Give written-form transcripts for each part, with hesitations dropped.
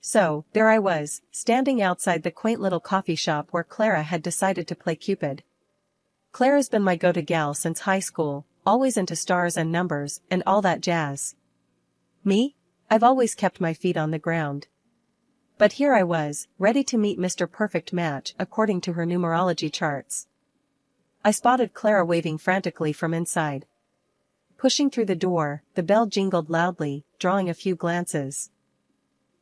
So, there I was, standing outside the quaint little coffee shop where Clara had decided to play Cupid. Clara's been my go-to gal since high school, always into stars and numbers and all that jazz. Me? I've always kept my feet on the ground. But here I was, ready to meet Mr. Perfect Match according to her numerology charts. I spotted Clara waving frantically from inside. Pushing through the door, the bell jingled loudly, drawing a few glances.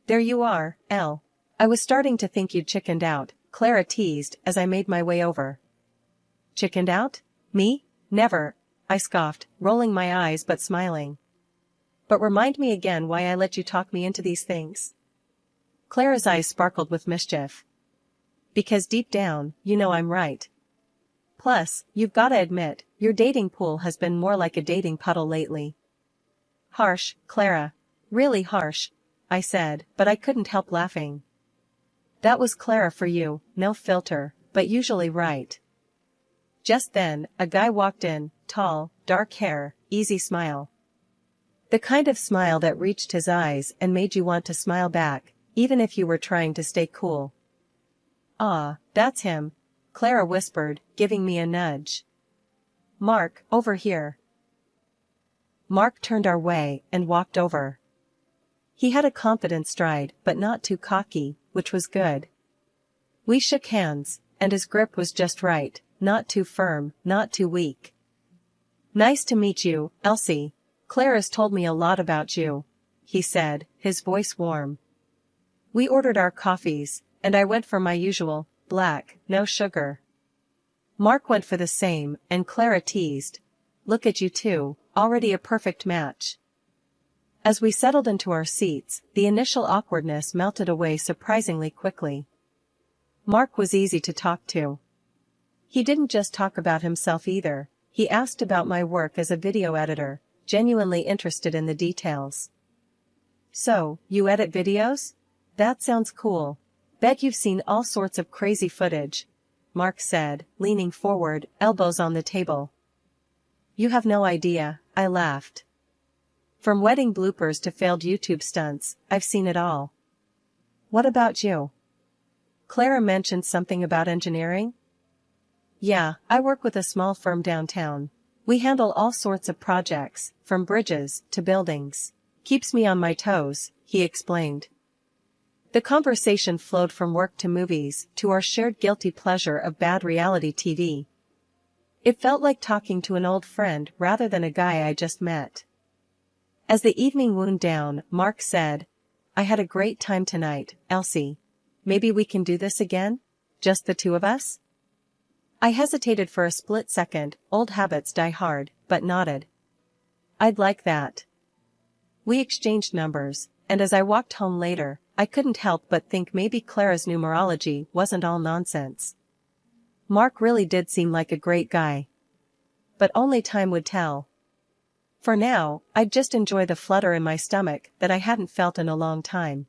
"There you are, Elle. I was starting to think you'd chickened out," Clara teased as I made my way over. "Chickened out? Me? Never," I scoffed, rolling my eyes but smiling. "But remind me again why I let you talk me into these things." Clara's eyes sparkled with mischief. "Because deep down, you know I'm right. Plus, you've gotta admit, your dating pool has been more like a dating puddle lately." "Harsh, Clara. Really harsh," I said, but I couldn't help laughing. That was Clara for you, no filter, but usually right. Just then, a guy walked in, tall, dark hair, easy smile. The kind of smile that reached his eyes and made you want to smile back, even if you were trying to stay cool. "Ah, that's him," Clara whispered, giving me a nudge. "Mark, over here." Mark turned our way and walked over. He had a confident stride but not too cocky, which was good. We shook hands, and his grip was just right, not too firm, not too weak. "Nice to meet you, Elsie. Clara's told me a lot about you," he said, his voice warm. We ordered our coffees, and I went for my usual, black, no sugar. Mark went for the same, and Clara teased, "Look at you two, already a perfect match." As we settled into our seats, the initial awkwardness melted away surprisingly quickly. Mark was easy to talk to. He didn't just talk about himself either, he asked about my work as a video editor, genuinely interested in the details. "So, you edit videos? That sounds cool. Bet you've seen all sorts of crazy footage," Mark said, leaning forward, elbows on the table. "You have no idea," I laughed. "From wedding bloopers to failed YouTube stunts, I've seen it all." "What about you?" Clara mentioned something about engineering. "Yeah, I work with a small firm downtown. We handle all sorts of projects, from bridges to buildings. Keeps me on my toes," he explained. The conversation flowed from work to movies to our shared guilty pleasure of bad reality TV. It felt like talking to an old friend rather than a guy I just met. As the evening wound down, Mark said, "I had a great time tonight, Elsie. Maybe we can do this again? Just the two of us?" I hesitated for a split second, old habits die hard, but nodded. "I'd like that." We exchanged numbers, and as I walked home later, I couldn't help but think maybe Clara's numerology wasn't all nonsense. Mark really did seem like a great guy. But only time would tell. For now, I'd just enjoy the flutter in my stomach that I hadn't felt in a long time.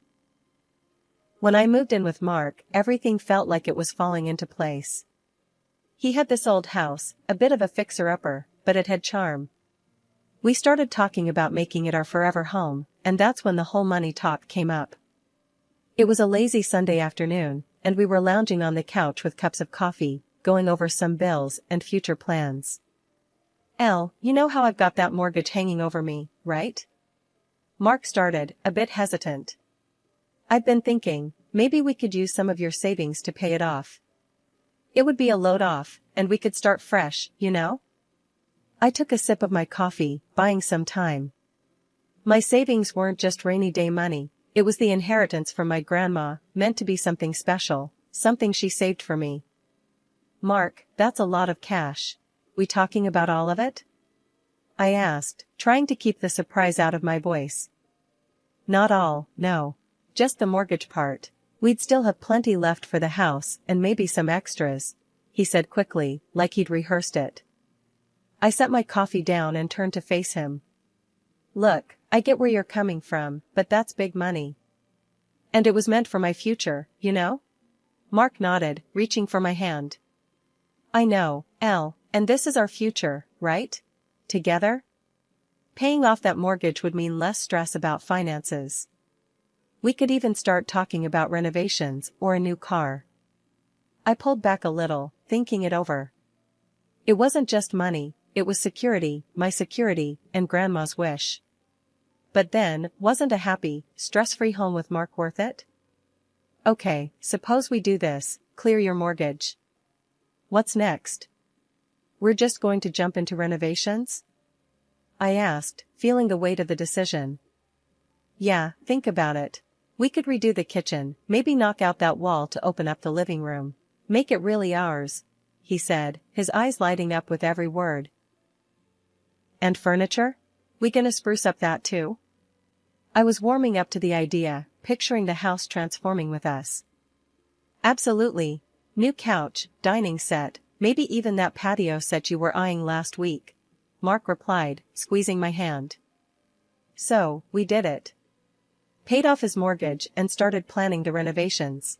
When I moved in with Mark, everything felt like it was falling into place. He had this old house, a bit of a fixer-upper, but it had charm. We started talking about making it our forever home, and that's when the whole money talk came up. It was a lazy Sunday afternoon, and we were lounging on the couch with cups of coffee, going over some bills and future plans. "Elle, you know how I've got that mortgage hanging over me, right?" Mark started, a bit hesitant. "I've been thinking, maybe we could use some of your savings to pay it off. It would be a load off, and we could start fresh, you know?" I took a sip of my coffee, buying some time. My savings weren't just rainy day money, it was the inheritance from my grandma, meant to be something special, something she saved for me. "Mark, that's a lot of cash. We talking about all of it?" I asked, trying to keep the surprise out of my voice. "Not all, no. Just the mortgage part. We'd still have plenty left for the house and maybe some extras," he said quickly, like he'd rehearsed it. I set my coffee down and turned to face him. "Look, I get where you're coming from, but that's big money. And it was meant for my future, you know?" Mark nodded, reaching for my hand. "I know, Elle, and this is our future, right? Together? Paying off that mortgage would mean less stress about finances." We could even start talking about renovations or a new car. I pulled back a little, thinking it over. It wasn't just money, it was security, my security, and Grandma's wish. But then, wasn't a happy, stress-free home with Mark worth it? Okay, suppose we do this, clear your mortgage. What's next? We're just going to jump into renovations? I asked, feeling the weight of the decision. Yeah, think about it. We could redo the kitchen, maybe knock out that wall to open up the living room. Make it really ours, he said, his eyes lighting up with every word. And furniture? We gonna spruce up that too? I was warming up to the idea, picturing the house transforming with us. Absolutely. New couch, dining set, maybe even that patio set you were eyeing last week, Mark replied, squeezing my hand. So, we did it. Paid off his mortgage and started planning the renovations.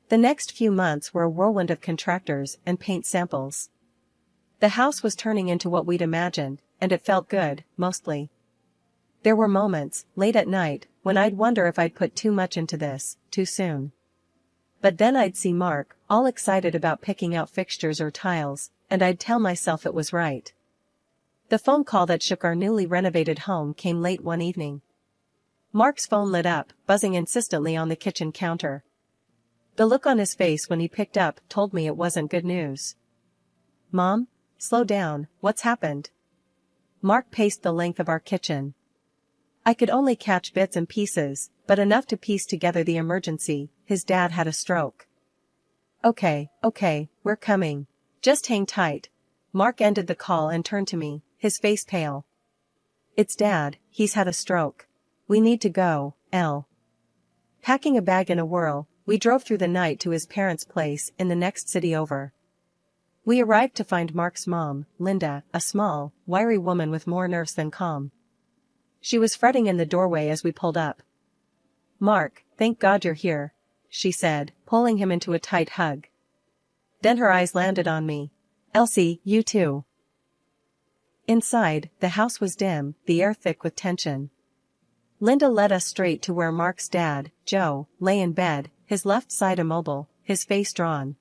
The next few months were a whirlwind of contractors and paint samples. The house was turning into what we'd imagined, and it felt good, mostly. There were moments, late at night, when I'd wonder if I'd put too much into this, too soon. But then I'd see Mark, all excited about picking out fixtures or tiles, and I'd tell myself it was right. The phone call that shook our newly renovated home came late one evening. Mark's phone lit up, buzzing insistently on the kitchen counter. The look on his face when he picked up told me it wasn't good news. Mom? Slow down, what's happened? Mark paced the length of our kitchen. I could only catch bits and pieces, but enough to piece together the emergency. His dad had a stroke. Okay, we're coming. Just hang tight. Mark ended the call and turned to me, his face pale. It's Dad, he's had a stroke. We need to go, Elle. Packing a bag in a whirl, we drove through the night to his parents' place in the next city over. We arrived to find Mark's mom, Linda, a small, wiry woman with more nerves than calm. She was fretting in the doorway as we pulled up. Mark, thank God you're here, she said, pulling him into a tight hug. Then her eyes landed on me. Elsie, you too. Inside, the house was dim, the air thick with tension. Linda led us straight to where Mark's dad, Joe, lay in bed, his left side immobile, his face drawn.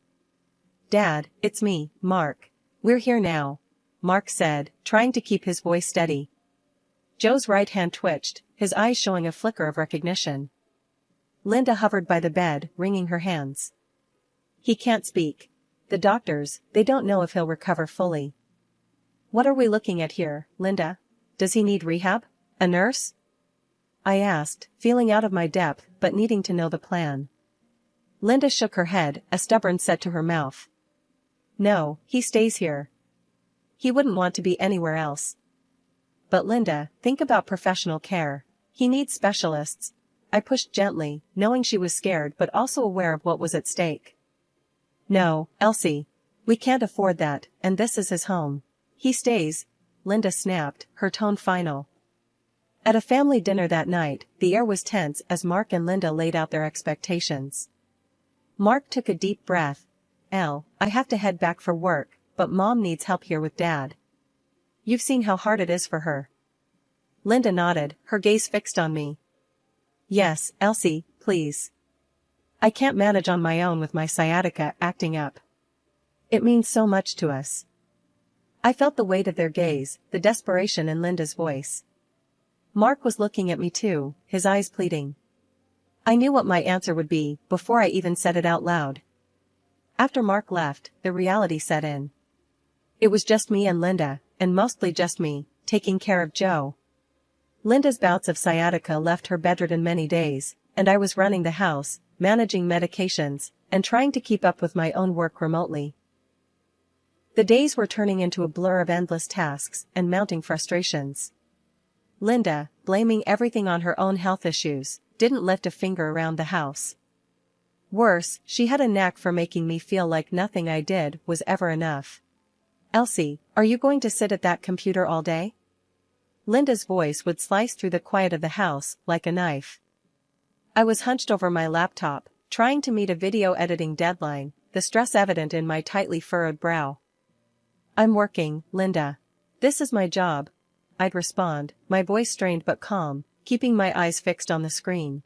Dad, it's me, Mark. We're here now, Mark said, trying to keep his voice steady. Joe's right hand twitched, his eyes showing a flicker of recognition. Linda hovered by the bed, wringing her hands. He can't speak. The doctors, they don't know if he'll recover fully. What are we looking at here, Linda? Does he need rehab? A nurse? I asked, feeling out of my depth but needing to know the plan. Linda shook her head, a stubborn set to her mouth. No, he stays here. He wouldn't want to be anywhere else. But Linda, think about professional care. He needs specialists. I pushed gently, knowing she was scared but also aware of what was at stake. No, Elsie. We can't afford that, and this is his home. He stays, Linda snapped, her tone final. At a family dinner that night, the air was tense as Mark and Linda laid out their expectations. Mark took a deep breath. Elle, I have to head back for work, but Mom needs help here with Dad. You've seen how hard it is for her. Linda nodded, her gaze fixed on me. Yes, Elsie, please. I can't manage on my own with my sciatica acting up. It means so much to us. I felt the weight of their gaze, the desperation in Linda's voice. Mark was looking at me too, his eyes pleading. I knew what my answer would be before I even said it out loud. After Mark left, the reality set in. It was just me and Linda, and mostly just me, taking care of Joe. Linda's bouts of sciatica left her bedridden many days, and I was running the house, managing medications, and trying to keep up with my own work remotely. The days were turning into a blur of endless tasks and mounting frustrations. Linda, blaming everything on her own health issues, didn't lift a finger around the house. Worse, she had a knack for making me feel like nothing I did was ever enough. Elsie, are you going to sit at that computer all day? Linda's voice would slice through the quiet of the house like a knife. I was hunched over my laptop, trying to meet a video editing deadline, the stress evident in my tightly furrowed brow. I'm working, Linda. This is my job, I'd respond, my voice strained but calm, keeping my eyes fixed on the screen.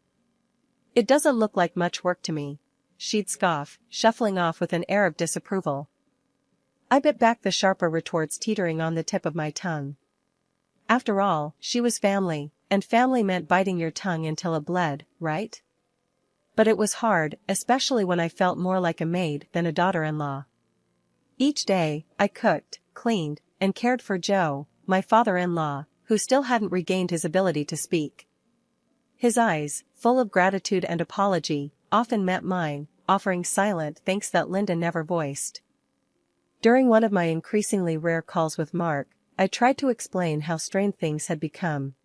It doesn't look like much work to me, she'd scoff, shuffling off with an air of disapproval. I bit back the sharper retorts teetering on the tip of my tongue. After all, she was family, and family meant biting your tongue until it bled, right? But it was hard, especially when I felt more like a maid than a daughter-in-law. Each day, I cooked, cleaned, and cared for Joe, my father-in-law, who still hadn't regained his ability to speak. His eyes, full of gratitude and apology, often met mine, offering silent thanks that Linda never voiced. During one of my increasingly rare calls with Mark, I tried to explain how strained things had become.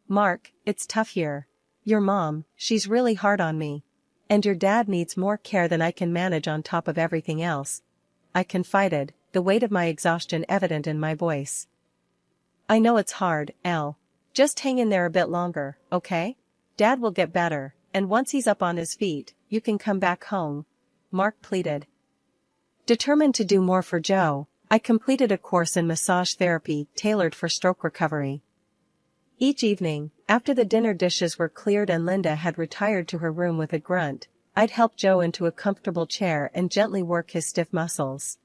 "Mark, it's tough here. Your mom, she's really hard on me. And your dad needs more care than I can manage on top of everything else," I confided, the weight of my exhaustion evident in my voice. "I know it's hard, Elle. Just hang in there a bit longer, okay? Dad will get better, and once he's up on his feet, you can come back home," Mark pleaded. Determined to do more for Joe, I completed a course in massage therapy tailored for stroke recovery. Each evening, after the dinner dishes were cleared and Linda had retired to her room with a grunt, I'd help Joe into a comfortable chair and gently work his stiff muscles.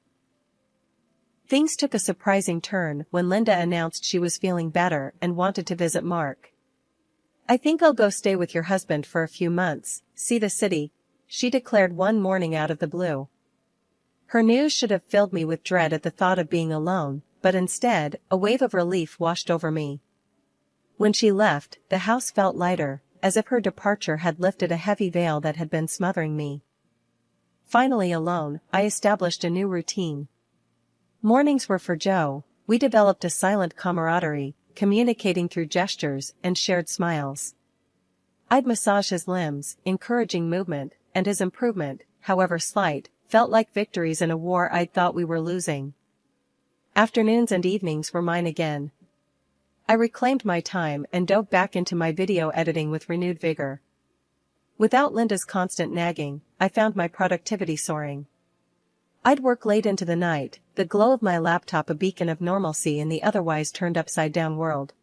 Things took a surprising turn when Linda announced she was feeling better and wanted to visit Mark. "I think I'll go stay with your husband for a few months, see the city," she declared one morning out of the blue. Her news should have filled me with dread at the thought of being alone, but instead, a wave of relief washed over me. When she left, the house felt lighter, as if her departure had lifted a heavy veil that had been smothering me. Finally alone, I established a new routine. Mornings were for Joe. We developed a silent camaraderie, communicating through gestures and shared smiles. I'd massage his limbs, encouraging movement, and his improvement, however slight, felt like victories in a war I'd thought we were losing. Afternoons and evenings were mine again. I reclaimed my time and dove back into my video editing with renewed vigor. Without Linda's constant nagging, I found my productivity soaring. I'd work late into the night, the glow of my laptop a beacon of normalcy in the otherwise turned upside-down world.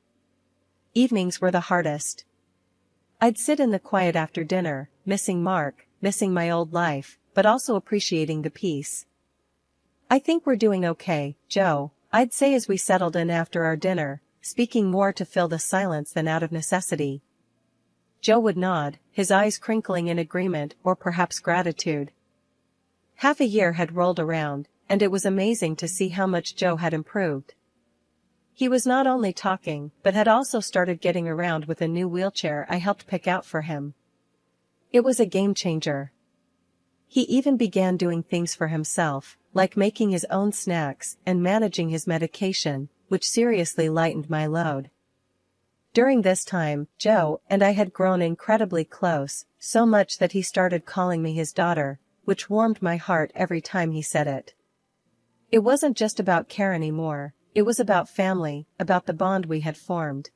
Evenings were the hardest. I'd sit in the quiet after dinner, missing Mark, missing my old life, but also appreciating the peace. "I think we're doing okay, Joe," I'd say as we settled in after our dinner, speaking more to fill the silence than out of necessity. Joe would nod, his eyes crinkling in agreement or perhaps gratitude. Half a year had rolled around, and it was amazing to see how much Joe had improved. He was not only talking, but had also started getting around with a new wheelchair I helped pick out for him. It was a game changer. He even began doing things for himself, like making his own snacks and managing his medication, which seriously lightened my load. During this time, Joe and I had grown incredibly close, so much that he started calling me his daughter, which warmed my heart every time he said it. It wasn't just about care anymore, it was about family, about the bond we had formed.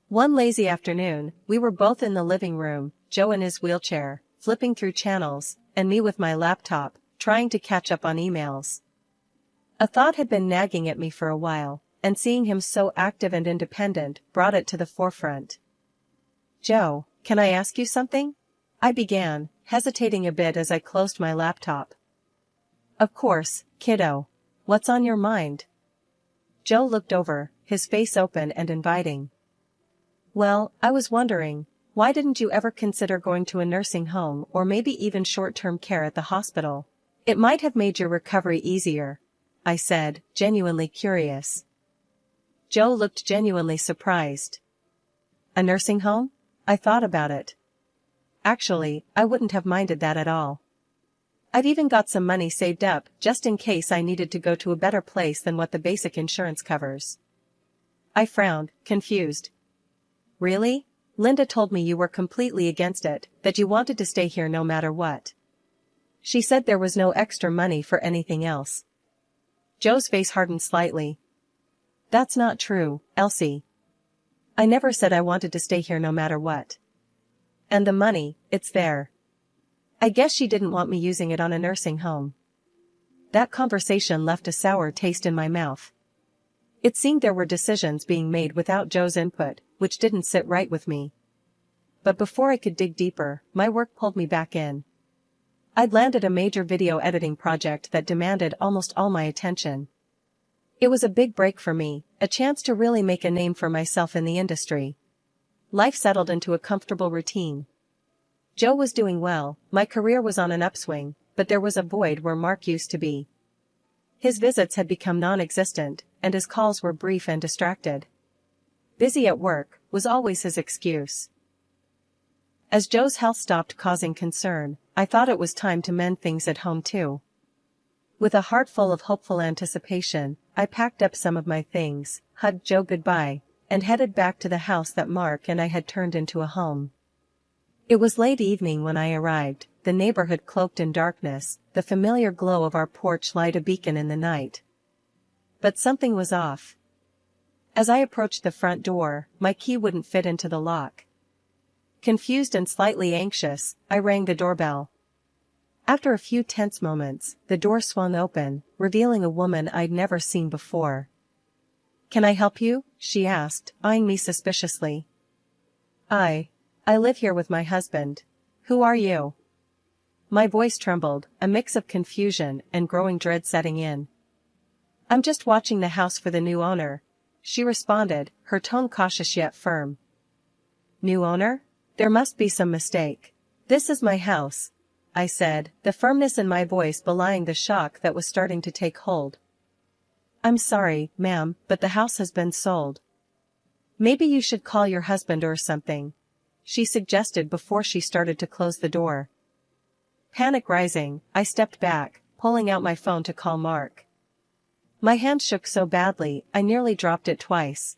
One lazy afternoon, we were both in the living room, Joe in his wheelchair, flipping through channels, and me with my laptop, trying to catch up on emails. A thought had been nagging at me for a while, and seeing him so active and independent brought it to the forefront. "Joe, can I ask you something?" I began, hesitating a bit as I closed my laptop. "Of course, kiddo. What's on your mind?" Joe looked over, his face open and inviting. "Well, I was wondering, why didn't you ever consider going to a nursing home or maybe even short-term care at the hospital? It might have made your recovery easier," I said, genuinely curious. Joe looked genuinely surprised. "A nursing home?" I thought about it. Actually, I wouldn't have minded that at all. I've even got some money saved up just in case I needed to go to a better place than what the basic insurance covers. I frowned, confused. "Really? Linda told me you were completely against it, that you wanted to stay here no matter what. She said there was no extra money for anything else." Joe's face hardened slightly. "That's not true, Elsie. I never said I wanted to stay here no matter what. And the money, it's there. I guess she didn't want me using it on a nursing home." That conversation left a sour taste in my mouth. It seemed there were decisions being made without Joe's input, which didn't sit right with me. but before I could dig deeper, my work pulled me back in. I'd landed a major video editing project that demanded almost all my attention. It was a big break for me, a chance to really make a name for myself in the industry. Life settled into a comfortable routine. Joe was doing well, my career was on an upswing, but there was a void where Mark used to be. His visits had become non-existent, and his calls were brief and distracted. Busy at work was always his excuse. As Joe's health stopped causing concern, I thought it was time to mend things at home too. With a heart full of hopeful anticipation, I packed up some of my things, hugged Joe goodbye, and headed back to the house that Mark and I had turned into a home. It was late evening when I arrived, the neighborhood cloaked in darkness, the familiar glow of our porch light a beacon in the night. But something was off. As I approached the front door, my key wouldn't fit into the lock. Confused and slightly anxious, I rang the doorbell. After a few tense moments, the door swung open, revealing a woman I'd never seen before. "Can I help you?" she asked, eyeing me suspiciously. I live here with my husband. Who are you?" My voice trembled, a mix of confusion and growing dread setting in. "I'm just watching the house for the new owner," she responded, her tone cautious yet firm. "New owner? There must be some mistake. This is my house," I said, the firmness in my voice belying the shock that was starting to take hold. "I'm sorry, ma'am, but the house has been sold." "Maybe you should call your husband or something," she suggested before she started to close the door. Panic rising, I stepped back, pulling out my phone to call Mark. My hand shook so badly, I nearly dropped it twice.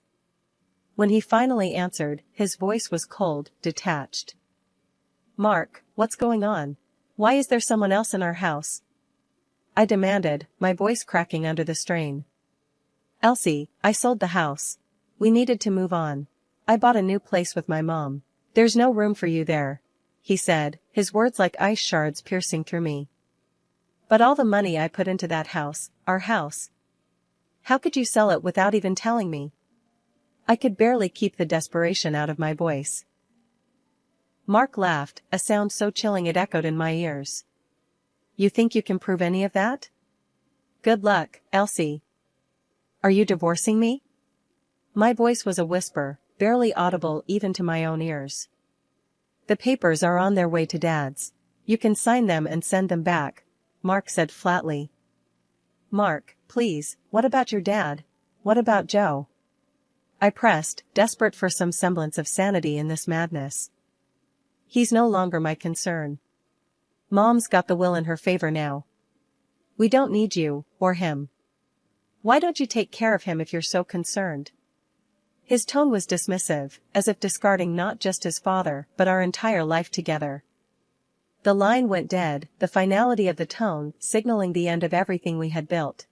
When he finally answered, his voice was cold, detached. "Mark, what's going on? Why is there someone else in our house?" I demanded, my voice cracking under the strain. "Elsie, I sold the house. We needed to move on. I bought a new place with my mom. There's no room for you there," he said, his words like ice shards piercing through me. "But all the money I put into that house, our house. How could you sell it without even telling me?" I could barely keep the desperation out of my voice. Mark laughed, a sound so chilling it echoed in my ears. "You think you can prove any of that? Good luck, Elsie. Are you divorcing me?" My voice was a whisper, barely audible even to my own ears. "The papers are on their way to Dad's. You can sign them and send them back," Mark said flatly. "Mark, please, what about your dad? What about Joe?" I pressed, desperate for some semblance of sanity in this madness. "He's no longer my concern. Mom's got the will in her favor now. We don't need you, or him. Why don't you take care of him if you're so concerned?" His tone was dismissive, as if discarding not just his father, but our entire life together. The line went dead, the finality of the tone signaling the end of everything we had built.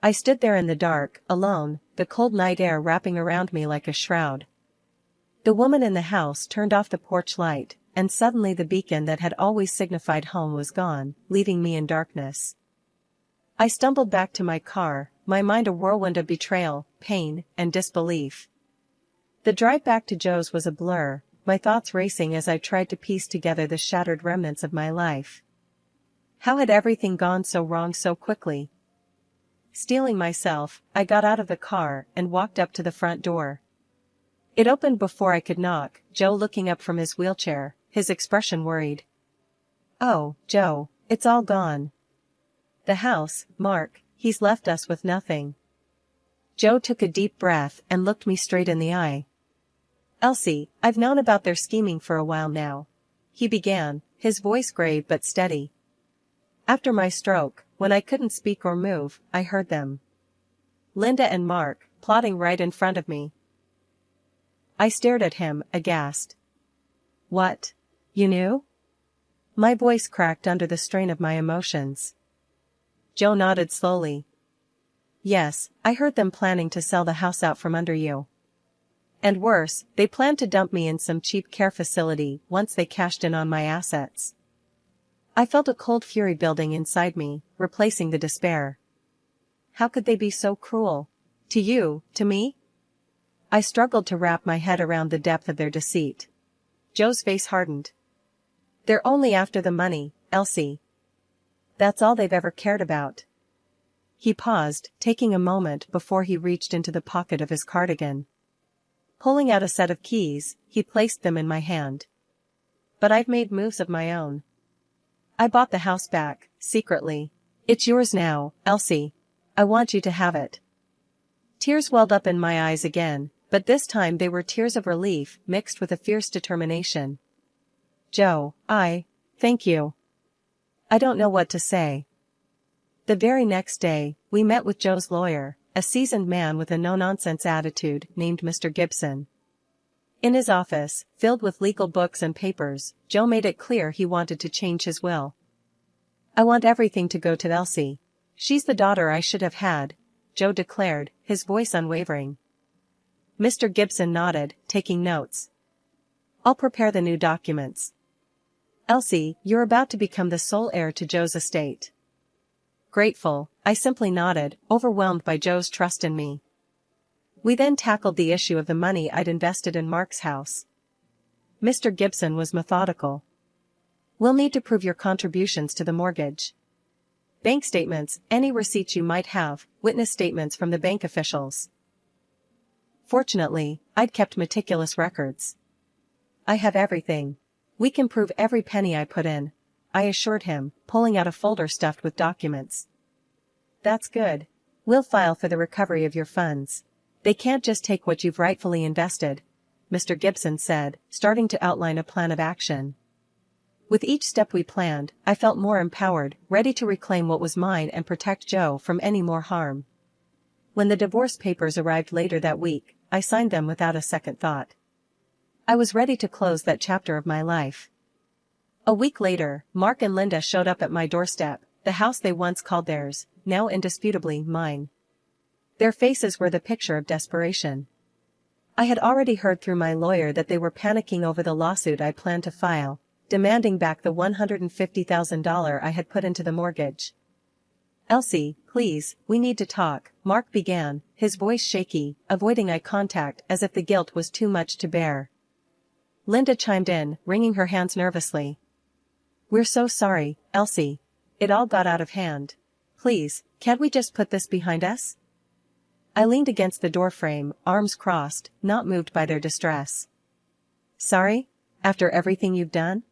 I stood there in the dark, alone, the cold night air wrapping around me like a shroud. The woman in the house turned off the porch light, and suddenly the beacon that had always signified home was gone, leaving me in darkness. I stumbled back to my car, my mind a whirlwind of betrayal, pain, and disbelief. The drive back to Joe's was a blur, my thoughts racing as I tried to piece together the shattered remnants of my life. How had everything gone so wrong so quickly? Steeling myself, I got out of the car and walked up to the front door. It opened before I could knock, Joe looking up from his wheelchair, his expression worried. "Oh, Joe, it's all gone. The house, Mark, he's left us with nothing." Joe took a deep breath and looked me straight in the eye. "Elsie, I've known about their scheming for a while now," he began, his voice grave but steady. "After my stroke, when I couldn't speak or move, I heard them. Linda and Mark, plotting right in front of me." I stared at him, aghast. "What? You knew?" My voice cracked under the strain of my emotions. Joe nodded slowly. "Yes, I heard them planning to sell the house out from under you. And worse, they planned to dump me in some cheap care facility once they cashed in on my assets." I felt a cold fury building inside me, replacing the despair. How could they be so cruel? To you, to me? I struggled to wrap my head around the depth of their deceit. Joe's face hardened. They're only after the money, Elsie. That's all they've ever cared about. He paused, taking a moment before he reached into the pocket of his cardigan. Pulling out a set of keys, he placed them in my hand. But I've made moves of my own. I bought the house back, secretly. It's yours now, Elsie. I want you to have it. Tears welled up in my eyes again, but this time they were tears of relief mixed with a fierce determination. Joe, thank you. I don't know what to say. The very next day, we met with Joe's lawyer, a seasoned man with a no-nonsense attitude named Mr. Gibson. In his office, filled with legal books and papers, Joe made it clear he wanted to change his will. I want everything to go to Elsie. She's the daughter I should have had, Joe declared, his voice unwavering. Mr. Gibson nodded, taking notes. I'll prepare the new documents. Elsie, you're about to become the sole heir to Joe's estate. Grateful, I simply nodded, overwhelmed by Joe's trust in me. We then tackled the issue of the money I'd invested in Mark's house. Mr. Gibson was methodical. We'll need to prove your contributions to the mortgage. Bank statements, any receipts you might have, witness statements from the bank officials. Fortunately, I'd kept meticulous records. I have everything. We can prove every penny I put in, I assured him, pulling out a folder stuffed with documents. That's good. We'll file for the recovery of your funds. They can't just take what you've rightfully invested, Mr. Gibson said, starting to outline a plan of action. With each step we planned, I felt more empowered, ready to reclaim what was mine and protect Joe from any more harm. When the divorce papers arrived later that week, I signed them without a second thought. I was ready to close that chapter of my life. A week later, Mark and Linda showed up at my doorstep, the house they once called theirs, now indisputably mine. Their faces were the picture of desperation. I had already heard through my lawyer that they were panicking over the lawsuit I planned to file, demanding back the $150,000 I had put into the mortgage. Elsie, please, we need to talk, Mark began, his voice shaky, avoiding eye contact as if the guilt was too much to bear. Linda chimed in, wringing her hands nervously. We're so sorry, Elsie. It all got out of hand. Please, can't we just put this behind us? I leaned against the doorframe, arms crossed, not moved by their distress. Sorry? After everything you've done?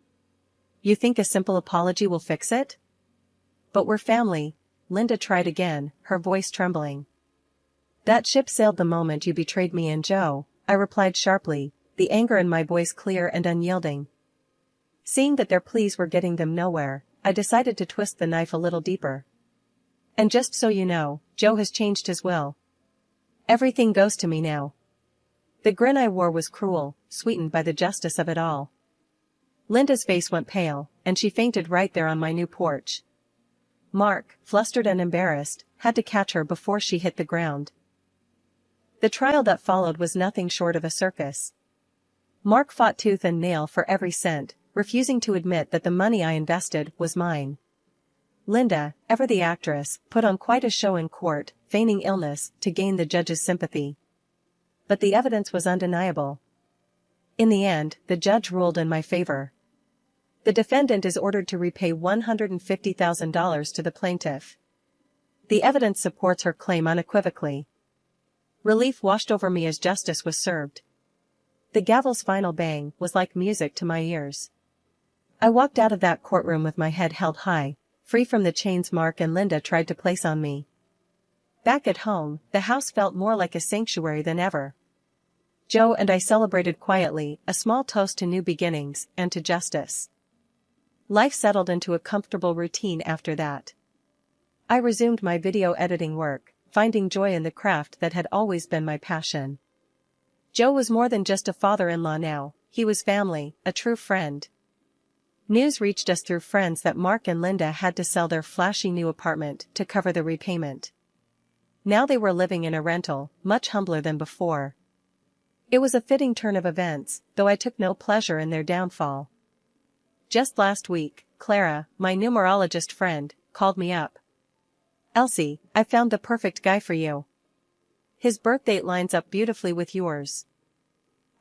You think a simple apology will fix it? But we're family, Linda tried again, her voice trembling. That ship sailed the moment you betrayed me and Joe, I replied sharply, the anger in my voice clear and unyielding. Seeing that their pleas were getting them nowhere, I decided to twist the knife a little deeper. And just so you know, Joe has changed his will. Everything goes to me now. The grin I wore was cruel, sweetened by the justice of it all. Linda's face went pale, and she fainted right there on my new porch. Mark, flustered and embarrassed, had to catch her before she hit the ground. The trial that followed was nothing short of a circus. Mark fought tooth and nail for every cent, refusing to admit that the money I invested was mine. Linda, ever the actress, put on quite a show in court, feigning illness to gain the judge's sympathy. But the evidence was undeniable. In the end, the judge ruled in my favor. The defendant is ordered to repay $150,000 to the plaintiff. The evidence supports her claim unequivocally. Relief washed over me as justice was served. The gavel's final bang was like music to my ears. I walked out of that courtroom with my head held high, free from the chains Mark and Linda tried to place on me. Back at home, the house felt more like a sanctuary than ever. Joe and I celebrated quietly, a small toast to new beginnings and to justice. Life settled into a comfortable routine after that. I resumed my video editing work, finding joy in the craft that had always been my passion. Joe was more than just a father-in-law now, he was family, a true friend. News reached us through friends that Mark and Linda had to sell their flashy new apartment to cover the repayment. Now they were living in a rental, much humbler than before. It was a fitting turn of events, though I took no pleasure in their downfall. Just last week, Clara, my numerologist friend, called me up. Elsie, I found the perfect guy for you. His birth date lines up beautifully with yours.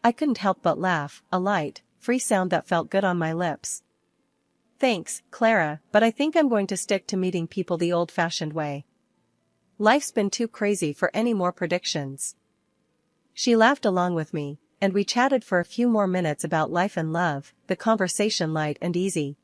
I couldn't help but laugh, a light, free sound that felt good on my lips. Thanks, Clara, but I think I'm going to stick to meeting people the old-fashioned way. Life's been too crazy for any more predictions. She laughed along with me, and we chatted for a few more minutes about life and love, the conversation light and easy,